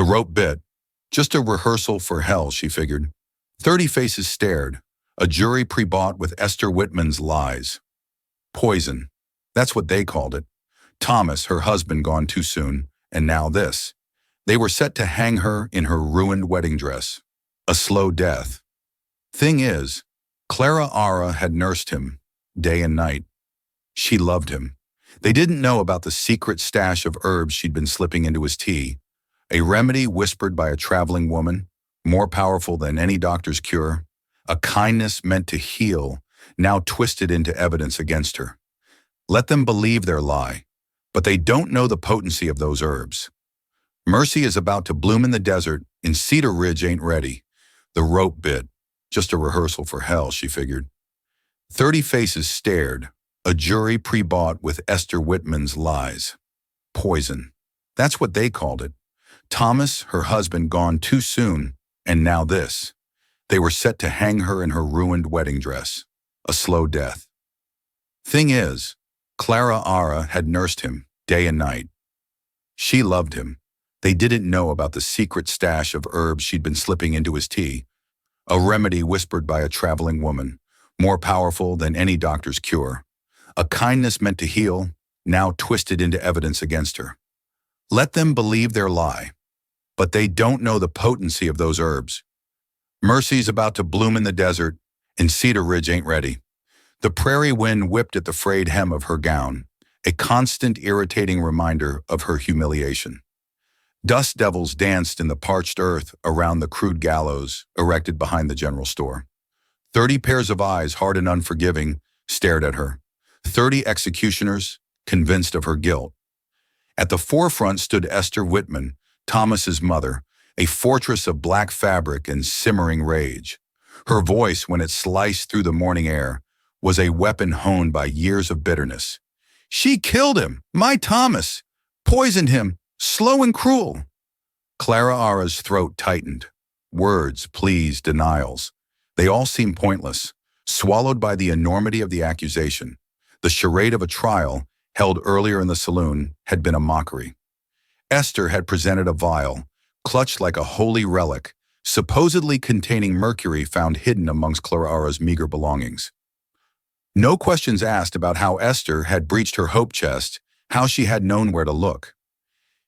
rope bit. Just a rehearsal for hell, she figured. 30 faces stared. A jury pre-bought with Esther Whitman's lies. Poison. That's what they called it. Thomas, her husband, gone too soon, and now this. They were set to hang her in her ruined wedding dress. A slow death. Thing is, Clara Ara had nursed him, day and night. She loved him. They didn't know about the secret stash of herbs she'd been slipping into his tea, a remedy whispered by a traveling woman, more powerful than any doctor's cure, a kindness meant to heal, now twisted into evidence against her. Let them believe their lie, but they don't know the potency of those herbs. Mercy is about to bloom in the desert, and Cedar Ridge ain't ready. The rope bit. Just a rehearsal for hell, she figured. 30 faces stared. A jury pre-bought with Esther Whitman's lies. Poison. That's what they called it. Thomas, her husband, gone too soon, and now this. They were set to hang her in her ruined wedding dress. A slow death. Thing is, Clara Ara had nursed him, day and night. She loved him. They didn't know about the secret stash of herbs she'd been slipping into his tea, a remedy whispered by a traveling woman, more powerful than any doctor's cure. A kindness meant to heal, now twisted into evidence against her. Let them believe their lie, but they don't know the potency of those herbs. Mercy's about to bloom in the desert, and Cedar Ridge ain't ready. The prairie wind whipped at the frayed hem of her gown, a constant irritating reminder of her humiliation. Dust devils danced in the parched earth around the crude gallows erected behind the general store. 30 pairs of eyes, hard and unforgiving, stared at her. 30 executioners, convinced of her guilt. At the forefront stood Esther Whitman, Thomas's mother, a fortress of black fabric and simmering rage. Her voice, when it sliced through the morning air, was a weapon honed by years of bitterness. She killed him, my Thomas, poisoned him, slow and cruel. Clara Ara's throat tightened. Words, pleas, denials. They all seemed pointless, swallowed by the enormity of the accusation. The charade of a trial, held earlier in the saloon, had been a mockery. Esther had presented a vial, clutched like a holy relic, supposedly containing mercury found hidden amongst Clara Ara's meager belongings. No questions asked about how Esther had breached her hope chest, how she had known where to look.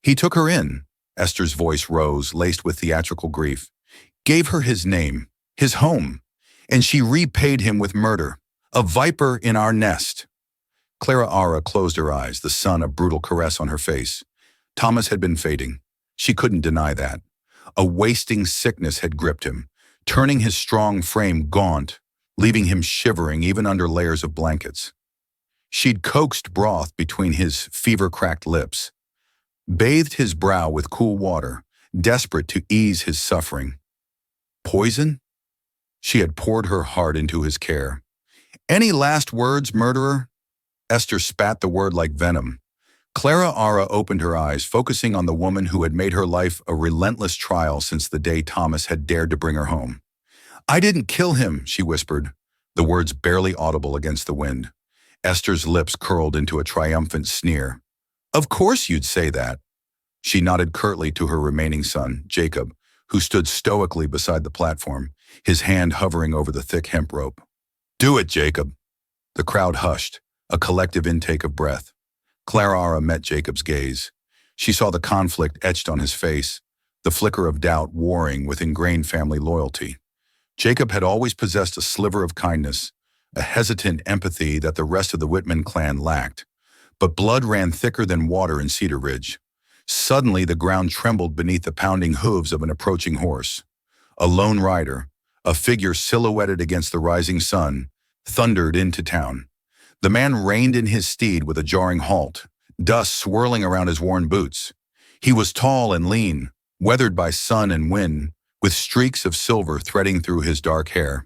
He took her in, Esther's voice rose, laced with theatrical grief, gave her his name, his home, and she repaid him with murder, a viper in our nest. Clara Ara closed her eyes, the sun a brutal caress on her face. Thomas had been fading. She couldn't deny that. A wasting sickness had gripped him, turning his strong frame gaunt, leaving him shivering even under layers of blankets. She'd coaxed broth between his fever-cracked lips, bathed his brow with cool water, desperate to ease his suffering. Poison? She had poured her heart into his care. Any last words, murderer? Esther spat the word like venom. Clara Ara opened her eyes, focusing on the woman who had made her life a relentless trial since the day Thomas had dared to bring her home. I didn't kill him, she whispered, the words barely audible against the wind. Esther's lips curled into a triumphant sneer. Of course you'd say that. She nodded curtly to her remaining son, Jacob, who stood stoically beside the platform, his hand hovering over the thick hemp rope. Do it, Jacob. The crowd hushed, a collective intake of breath. Clara Ara met Jacob's gaze. She saw the conflict etched on his face, the flicker of doubt warring with ingrained family loyalty. Jacob had always possessed a sliver of kindness, a hesitant empathy that the rest of the Whitman clan lacked. But blood ran thicker than water in Cedar Ridge. Suddenly, the ground trembled beneath the pounding hooves of an approaching horse. A lone rider, a figure silhouetted against the rising sun, thundered into town. The man reined in his steed with a jarring halt, dust swirling around his worn boots. He was tall and lean, weathered by sun and wind, with streaks of silver threading through his dark hair.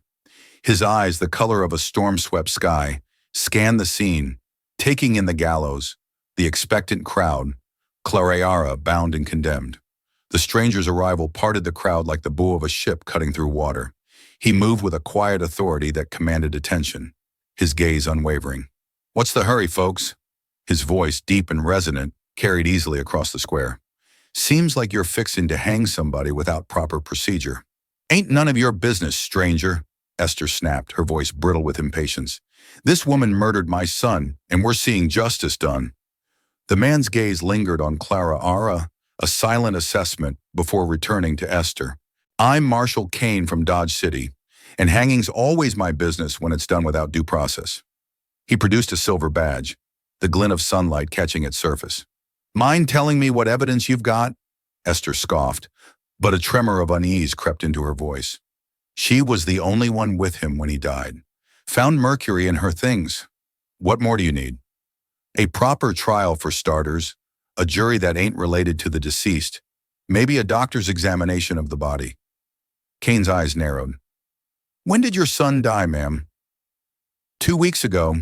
His eyes, the color of a storm-swept sky, scanned the scene, taking in the gallows, the expectant crowd, Clara Ara bound and condemned. The stranger's arrival parted the crowd like the bow of a ship cutting through water. He moved with a quiet authority that commanded attention, his gaze unwavering. What's the hurry, folks? His voice, deep and resonant, carried easily across the square. Seems like you're fixing to hang somebody without proper procedure. Ain't none of your business, stranger, Esther snapped, her voice brittle with impatience. This woman murdered my son, and we're seeing justice done. The man's gaze lingered on Clara Ara, a silent assessment before returning to Esther. I'm Marshal Kane from Dodge City, and hanging's always my business when it's done without due process. He produced a silver badge, the glint of sunlight catching its surface. Mind telling me what evidence you've got? Esther scoffed, but a tremor of unease crept into her voice. She was the only one with him when he died. Found mercury in her things. What more do you need? A proper trial for starters, a jury that ain't related to the deceased, maybe a doctor's examination of the body. Kane's eyes narrowed. When did your son die, ma'am? 2 weeks ago,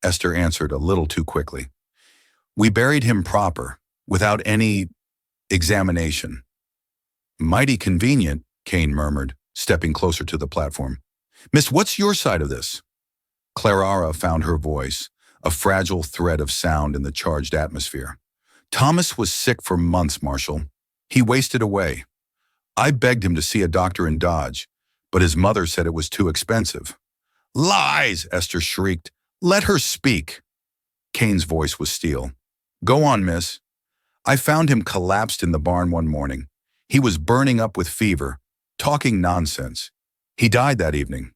Esther answered a little too quickly. We buried him proper, without any examination. Mighty convenient, Kane murmured, stepping closer to the platform. Miss, what's your side of this? Clara found her voice, a fragile thread of sound in the charged atmosphere. Thomas was sick for months, Marshal. He wasted away. I begged him to see a doctor in Dodge, but his mother said it was too expensive. Lies, Esther shrieked. Let her speak. Kane's voice was steel. Go on, miss. I found him collapsed in the barn one morning. He was burning up with fever, talking nonsense. He died that evening.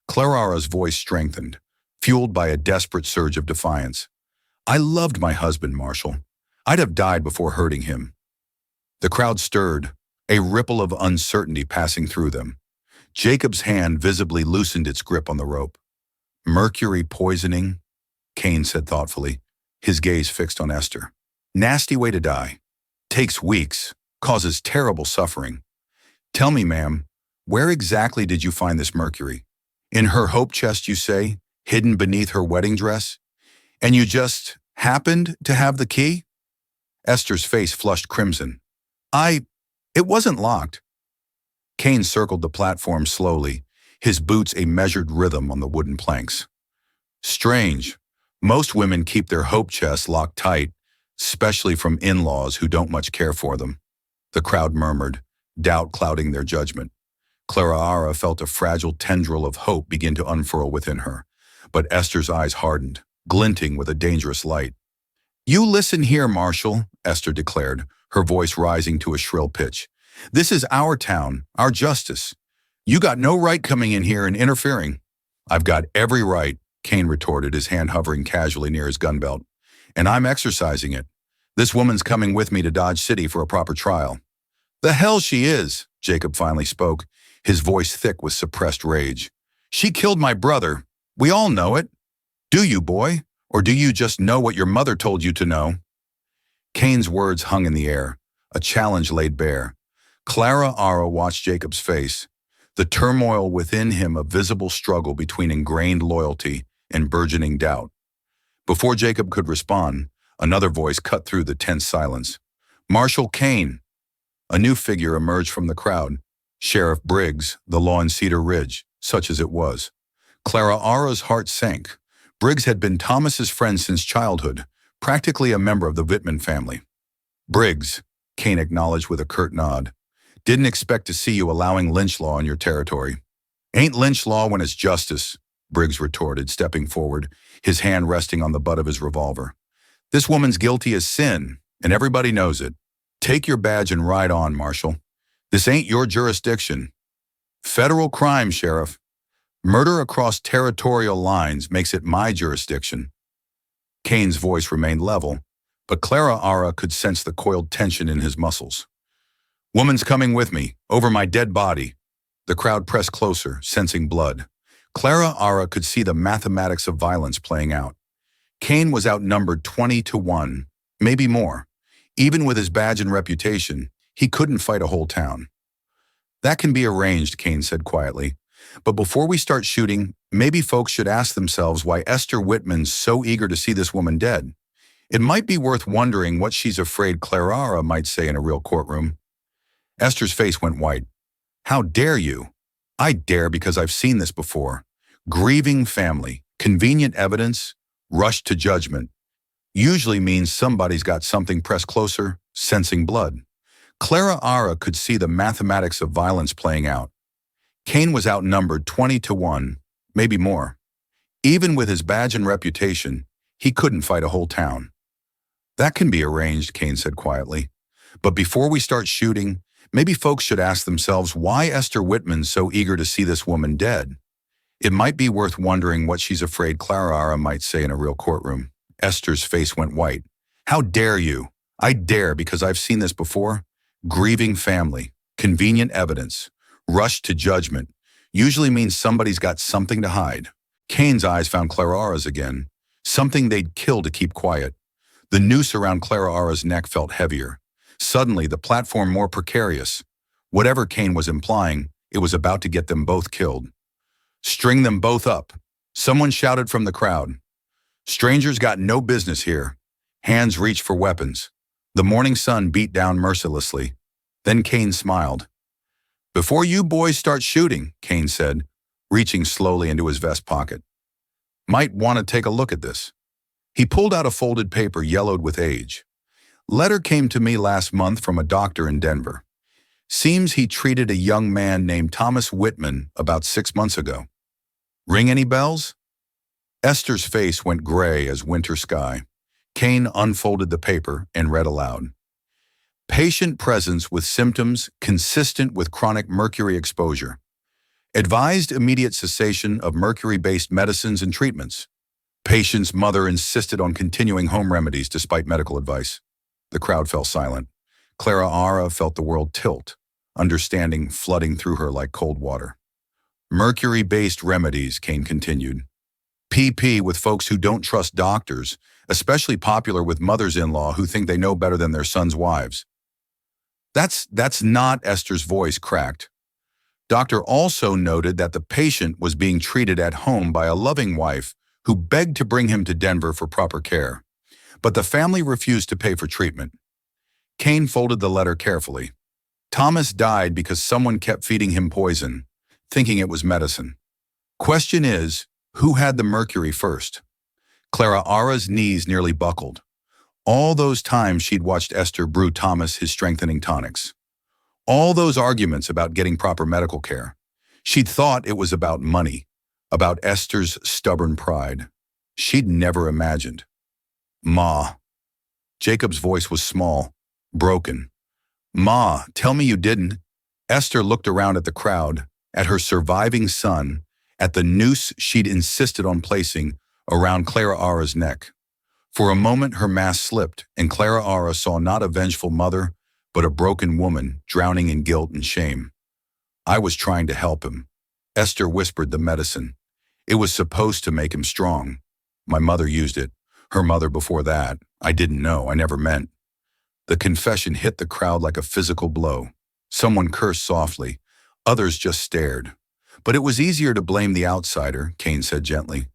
Clara's voice strengthened, fueled by a desperate surge of defiance. I loved my husband, Marshal. I'd have died before hurting him. The crowd stirred, a ripple of uncertainty passing through them. Jacob's hand visibly loosened its grip on the rope. Mercury poisoning, Kane said thoughtfully, his gaze fixed on Esther. Nasty way to die. Takes weeks, causes terrible suffering. Tell me, ma'am, where exactly did you find this mercury? In her hope chest, you say, hidden beneath her wedding dress? And you just happened to have the key? Esther's face flushed crimson. It wasn't locked. Kane circled the platform slowly, his boots a measured rhythm on the wooden planks. Strange. Most women keep their hope chests locked tight, especially from in-laws who don't much care for them. The crowd murmured, doubt clouding their judgment. Clara felt a fragile tendril of hope begin to unfurl within her, but Esther's eyes hardened, glinting with a dangerous light. You listen here, Marshal, Esther declared, her voice rising to a shrill pitch. This is our town, our justice. You got no right coming in here and interfering. I've got every right, Kane retorted, his hand hovering casually near his gun belt. And I'm exercising it. This woman's coming with me to Dodge City for a proper trial. The hell she is, Jacob finally spoke, his voice thick with suppressed rage. She killed my brother. We all know it. Do you, boy? Or do you just know what your mother told you to know? Kane's words hung in the air, a challenge laid bare. Clara watched Jacob's face, the turmoil within him a visible struggle between ingrained loyalty and burgeoning doubt. Before Jacob could respond, another voice cut through the tense silence. Marshal Kane. A new figure emerged from the crowd. Sheriff Briggs, the law in Cedar Ridge, such as it was. Clara's heart sank. Briggs had been Thomas's friend since childhood, practically a member of the Whitman family. Briggs, Kane acknowledged with a curt nod. Didn't expect to see you allowing lynch law in your territory. Ain't lynch law when it's justice, Briggs retorted, stepping forward, his hand resting on the butt of his revolver. This woman's guilty as sin, and everybody knows it. Take your badge and ride on, Marshal. This ain't your jurisdiction. Federal crime, Sheriff. Murder across territorial lines makes it my jurisdiction. Kane's voice remained level, but Clara could sense the coiled tension in his muscles. Woman's coming with me, over my dead body. The crowd pressed closer, sensing blood. Clara could see the mathematics of violence playing out. Kane was outnumbered 20-1, maybe more. Even with his badge and reputation, he couldn't fight a whole town. That can be arranged, Kane said quietly. But before we start shooting, maybe folks should ask themselves why Esther Whitman's so eager to see this woman dead. It might be worth wondering what she's afraid Clara might say in a real courtroom. Esther's face went white. How dare you? I dare because I've seen this before. Grieving family, convenient evidence, rushed to judgment. Usually means somebody's got something pressed closer, sensing blood. Clara Ara could see the mathematics of violence playing out. Kane was outnumbered 20-1, maybe more. Even with his badge and reputation, he couldn't fight a whole town. That can be arranged, Kane said quietly. But before we start shooting, maybe folks should ask themselves why Esther Whitman's so eager to see this woman dead. It might be worth wondering what she's afraid Clara Ara might say in a real courtroom. Esther's face went white. How dare you? I dare because I've seen this before. Grieving family, convenient evidence, rush to judgment, usually means somebody's got something to hide. Kane's eyes found Clara Ara's again, something they'd kill to keep quiet. The noose around Clara Ara's neck felt heavier. Suddenly, the platform more precarious. Whatever Kane was implying, it was about to get them both killed. String them both up. Someone shouted from the crowd. Strangers got no business here. Hands reached for weapons. The morning sun beat down mercilessly. Then Kane smiled. Before you boys start shooting, Kane said, reaching slowly into his vest pocket. Might want to take a look at this. He pulled out a folded paper yellowed with age. Letter came to me last month from a doctor in Denver. Seems he treated a young man named Thomas Whitman about 6 months ago. Ring any bells? Esther's face went gray as winter sky. Kane unfolded the paper and read aloud. Patient presence with symptoms consistent with chronic mercury exposure. Advised immediate cessation of mercury-based medicines and treatments. Patient's mother insisted on continuing home remedies despite medical advice. The crowd fell silent. Clara Ara felt the world tilt, understanding flooding through her like cold water. Mercury-based remedies, Kane continued. PP with folks who don't trust doctors, especially popular with mothers-in-law who think they know better than their sons' wives. That's not, Esther's voice cracked. Doctor also noted that the patient was being treated at home by a loving wife who begged to bring him to Denver for proper care. But the family refused to pay for treatment. Kane folded the letter carefully. Thomas died because someone kept feeding him poison, thinking it was medicine. Question is, who had the mercury first? Clara Ara's knees nearly buckled. All those times she'd watched Esther brew Thomas his strengthening tonics. All those arguments about getting proper medical care. She'd thought it was about money, about Esther's stubborn pride. She'd never imagined. Ma. Jacob's voice was small, broken. Ma, tell me you didn't. Esther looked around at the crowd, at her surviving son, at the noose she'd insisted on placing around Clara Ara's neck. For a moment, her mask slipped, and Clara Ara saw not a vengeful mother, but a broken woman drowning in guilt and shame. I was trying to help him. Esther whispered the medicine. It was supposed to make him strong. My mother used it. Her mother before that. I didn't know. I never meant. The confession hit the crowd like a physical blow. Someone cursed softly. Others just stared. But it was easier to blame the outsider, Kane said gently.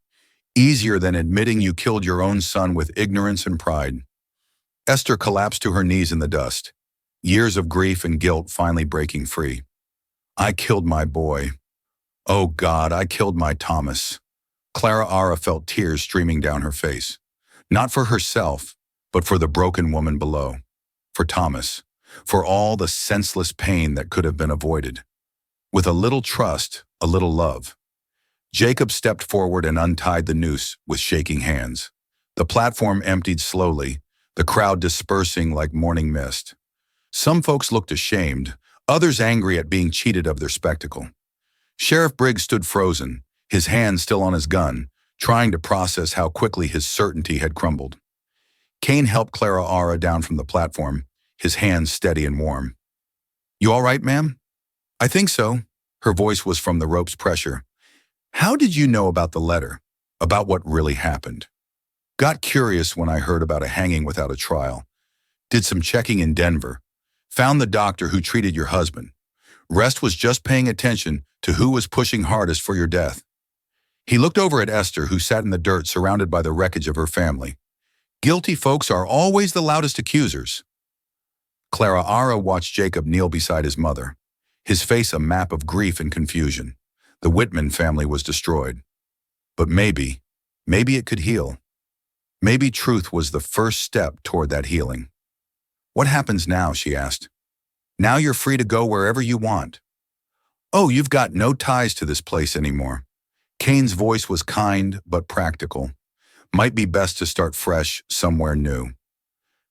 Easier than admitting you killed your own son with ignorance and pride. Esther collapsed to her knees in the dust. Years of grief and guilt finally breaking free. I killed my boy. Oh God, I killed my Thomas. Clara Ara felt tears streaming down her face. Not for herself, but for the broken woman below. For Thomas. For all the senseless pain that could have been avoided. With a little trust, a little love. Jacob stepped forward and untied the noose with shaking hands. The platform emptied slowly, the crowd dispersing like morning mist. Some folks looked ashamed, others angry at being cheated of their spectacle. Sheriff Briggs stood frozen, his hand still on his gun, trying to process how quickly his certainty had crumbled. Kane helped Clara Ara down from the platform, his hands steady and warm. You all right, ma'am? I think so. Her voice was from the rope's pressure. How did you know about the letter? About what really happened? Got curious when I heard about a hanging without a trial. Did some checking in Denver. Found the doctor who treated your husband. Rest was just paying attention to who was pushing hardest for your death. He looked over at Esther, who sat in the dirt surrounded by the wreckage of her family. Guilty folks are always the loudest accusers. Clara Ara watched Jacob kneel beside his mother, his face a map of grief and confusion. The Whitman family was destroyed. But maybe it could heal. Maybe truth was the first step toward that healing. What happens now, she asked. Now you're free to go wherever you want. Oh, you've got no ties to this place anymore. Kane's voice was kind but practical. Might be best to start fresh somewhere new.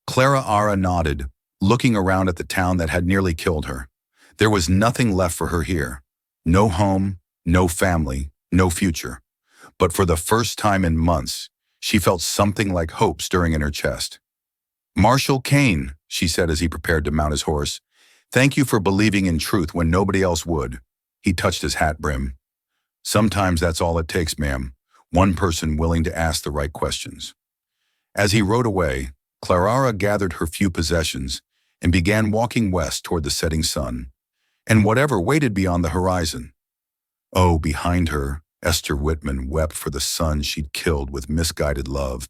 Clara Ara nodded, looking around at the town that had nearly killed her. There was nothing left for her here. No home, no family, no future. But for the first time in months, she felt something like hope stirring in her chest. Marshal Kane, she said as he prepared to mount his horse, thank you for believing in truth when nobody else would. He touched his hat brim. Sometimes that's all it takes, ma'am. One person willing to ask the right questions. As he rode away, Clara gathered her few possessions and began walking west toward the setting sun, and whatever waited beyond the horizon. Oh, behind her, Esther Whitman wept for the son she'd killed with misguided love,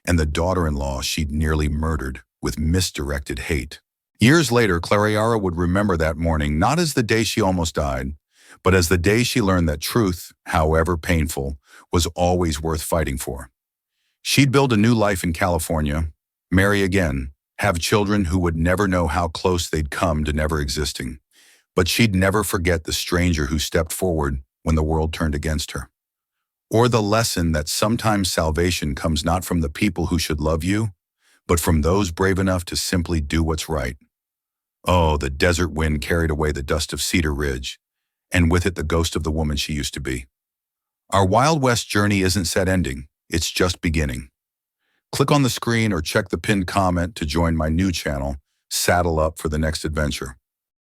and the daughter-in-law she'd nearly murdered with misdirected hate. Years later, Clara would remember that morning not as the day she almost died, but as the day she learned that truth, however painful, was always worth fighting for. She'd build a new life in California, marry again, have children who would never know how close they'd come to never existing. But she'd never forget the stranger who stepped forward when the world turned against her. Or the lesson that sometimes salvation comes not from the people who should love you, but from those brave enough to simply do what's right. Oh, the desert wind carried away the dust of Cedar Ridge, and with it the ghost of the woman she used to be. Our Wild West journey isn't set ending, it's just beginning. Click on the screen or check the pinned comment to join my new channel, Saddle Up for the next adventure.